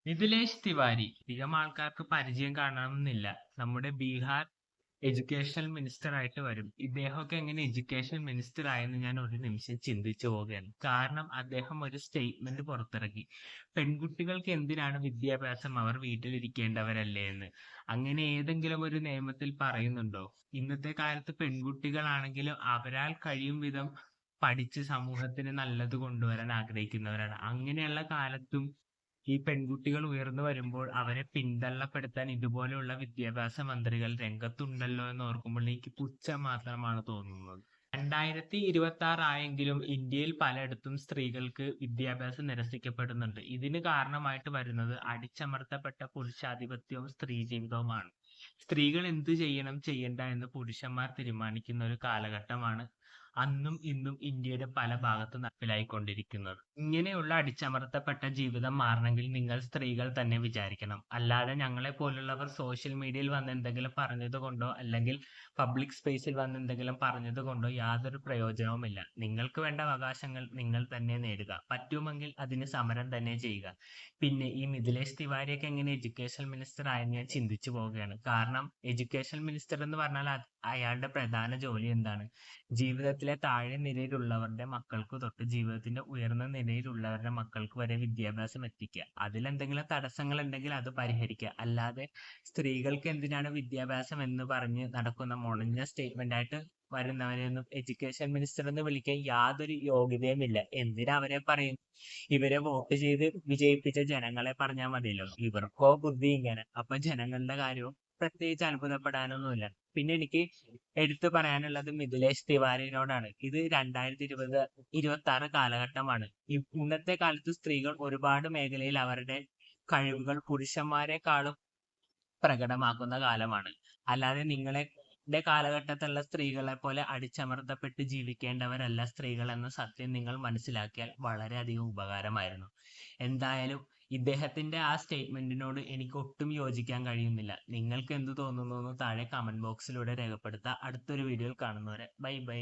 മിഥിലേഷ് തിവാരി അധികം ആൾക്കാർക്ക് പരിചയം കാണണമെന്നില്ല. നമ്മുടെ ബീഹാർ എഡ്യൂക്കേഷൻ മിനിസ്റ്റർ ആയിട്ട് വരും. ഇദ്ദേഹമൊക്കെ എങ്ങനെ എഡ്യൂക്കേഷൻ മിനിസ്റ്റർ ആയെന്ന് ഞാൻ ഒരു നിമിഷം ചിന്തിച്ചു പോവുകയാണ്. കാരണം അദ്ദേഹം ഒരു സ്റ്റേറ്റ്മെന്റ് പുറത്തിറക്കി. പെൺകുട്ടികൾക്ക് എന്തിനാണ് വിദ്യാഭ്യാസം, അവർ വീട്ടിലിരിക്കേണ്ടവരല്ലേ എന്ന്. അങ്ങനെ ഏതെങ്കിലും ഒരു നിയമത്തിൽ പറയുന്നുണ്ടോ? ഇന്നത്തെ കാലത്ത് പെൺകുട്ടികളാണെങ്കിലും അവരാൽ കഴിയും വിധം പഠിച്ച് സമൂഹത്തിന് നല്ലത് കൊണ്ടുവരാൻ ആഗ്രഹിക്കുന്നവരാണ്. അങ്ങനെയുള്ള കാലത്തും ഈ പെൺകുട്ടികൾ ഉയർന്നു വരുമ്പോൾ അവരെ പിന്തള്ളപ്പെടുത്താൻ ഇതുപോലെയുള്ള വിദ്യാഭ്യാസ മന്ത്രികൾ രംഗത്തുണ്ടല്ലോ എന്ന് ഓർക്കുമ്പോൾ എനിക്ക് പുച്ഛം മാത്രമാണ് തോന്നുന്നത്. 2026 ആയെങ്കിലും ഇന്ത്യയിൽ പലയിടത്തും സ്ത്രീകൾക്ക് വിദ്യാഭ്യാസം നിരസിക്കപ്പെടുന്നുണ്ട്. ഇതിന് കാരണമായിട്ട് വരുന്നത് അടിച്ചമർത്തപ്പെട്ട പുരുഷാധിപത്യവും സ്ത്രീ ജീവിതവുമാണ്. സ്ത്രീകൾ എന്ത് ചെയ്യണം ചെയ്യണ്ട എന്ന് പുരുഷന്മാർ തീരുമാനിക്കുന്ന ഒരു കാലഘട്ടമാണ് അന്നും ഇന്നും ഇന്ത്യയുടെ പല ഭാഗത്തും നടപ്പിലായിക്കൊണ്ടിരിക്കുന്നത്. ഇങ്ങനെയുള്ള അടിച്ചമർത്തപ്പെട്ട ജീവിതം മാറണമെങ്കിൽ നിങ്ങൾ സ്ത്രീകൾ തന്നെ വിചാരിക്കണം. അല്ലാതെ ഞങ്ങളെ പോലുള്ളവർ സോഷ്യൽ മീഡിയയിൽ വന്ന് എന്തെങ്കിലും പറഞ്ഞത് കൊണ്ടോ അല്ലെങ്കിൽ പബ്ലിക് സ്പേസിൽ വന്ന് എന്തെങ്കിലും പറഞ്ഞത് കൊണ്ടോ യാതൊരു പ്രയോജനവുമില്ല. നിങ്ങൾക്ക് വേണ്ട അവകാശങ്ങൾ നിങ്ങൾ തന്നെ നേടുക. പറ്റുമെങ്കിൽ അതിന് സമരം തന്നെ ചെയ്യുക. പിന്നെ ഈ മിഥിലേഷ് തിവാരിയൊക്കെ എങ്ങനെ എഡ്യൂക്കേഷൻ മിനിസ്റ്റർ ആയെന്ന് ഞാൻ ചിന്തിച്ചു പോവുകയാണ്. കാരണം എഡ്യൂക്കേഷൻ മിനിസ്റ്റർ എന്ന് പറഞ്ഞാൽ അയാളുടെ പ്രധാന ജോലി എന്താണ്? ജീവിതത്തിലെ താഴെ നിലയിലുള്ളവരുടെ മക്കൾക്ക് തൊട്ട് ജീവിതത്തിന്റെ ഉയർന്ന നിലയിലുള്ളവരുടെ മക്കൾക്ക് വരെ വിദ്യാഭ്യാസം എത്തിക്കുക. അതിലെന്തെങ്കിലും തടസ്സങ്ങൾ ഉണ്ടെങ്കിൽ അത് പരിഹരിക്കുക. അല്ലാതെ സ്ത്രീകൾക്ക് എന്തിനാണ് വിദ്യാഭ്യാസം എന്ന് പറഞ്ഞ് നടക്കുന്ന മുണഞ്ഞ സ്റ്റേറ്റ്മെന്റ് ആയിട്ട് വരുന്നവരെയൊന്നും എഡ്യൂക്കേഷൻ മിനിസ്റ്റർ എന്ന് വിളിക്കാൻ യാതൊരു യോഗ്യതയുമില്ല. എന്തിനാ അവരെ പറയും? ഇവരെ വോട്ട് ചെയ്ത് വിജയിപ്പിച്ച ജനങ്ങളെ പറഞ്ഞാൽ മതിയല്ലോ. ഇവർക്കോ ബുദ്ധി ഇങ്ങനെ. അപ്പൊ ജനങ്ങളുടെ കാര്യവും പ്രത്യേകിച്ച് അത്ഭുതപ്പെടാനൊന്നുമില്ല. പിന്നെ എനിക്ക് എടുത്തു പറയാനുള്ളത് മിഥിലേഷ് തിവാരിയോടാണ്. ഇത് 2026 കാലഘട്ടമാണ്. ഇന്നത്തെ കാലത്ത് സ്ത്രീകൾ ഒരുപാട് മേഖലയിൽ അവരുടെ കഴിവുകൾ പുരുഷന്മാരെക്കാളും പ്രകടമാക്കുന്ന കാലമാണ്. അല്ലാതെ നിങ്ങളുടെ കാലഘട്ടത്തിലുള്ള സ്ത്രീകളെ പോലെ അടിച്ചമർത്തപ്പെട്ട് ജീവിക്കേണ്ടവരല്ല സ്ത്രീകൾ എന്ന സത്യം നിങ്ങൾ മനസ്സിലാക്കിയാൽ വളരെയധികം ഉപകാരമായിരുന്നു. എന്തായാലും ഇദ്ദേഹത്തിന്റെ ആ സ്റ്റേറ്റ്മെന്റിനോട് എനിക്ക് ഒട്ടും യോജിക്കാൻ കഴിയുന്നില്ല. നിങ്ങൾക്ക് എന്ത് തോന്നുന്നു എന്ന് താഴെ കമന്റ് ബോക്സിലൂടെ രേഖപ്പെടുത്തുക. അടുത്തൊരു വീഡിയോയിൽ കാണുന്നവരെ ബൈ ബൈ.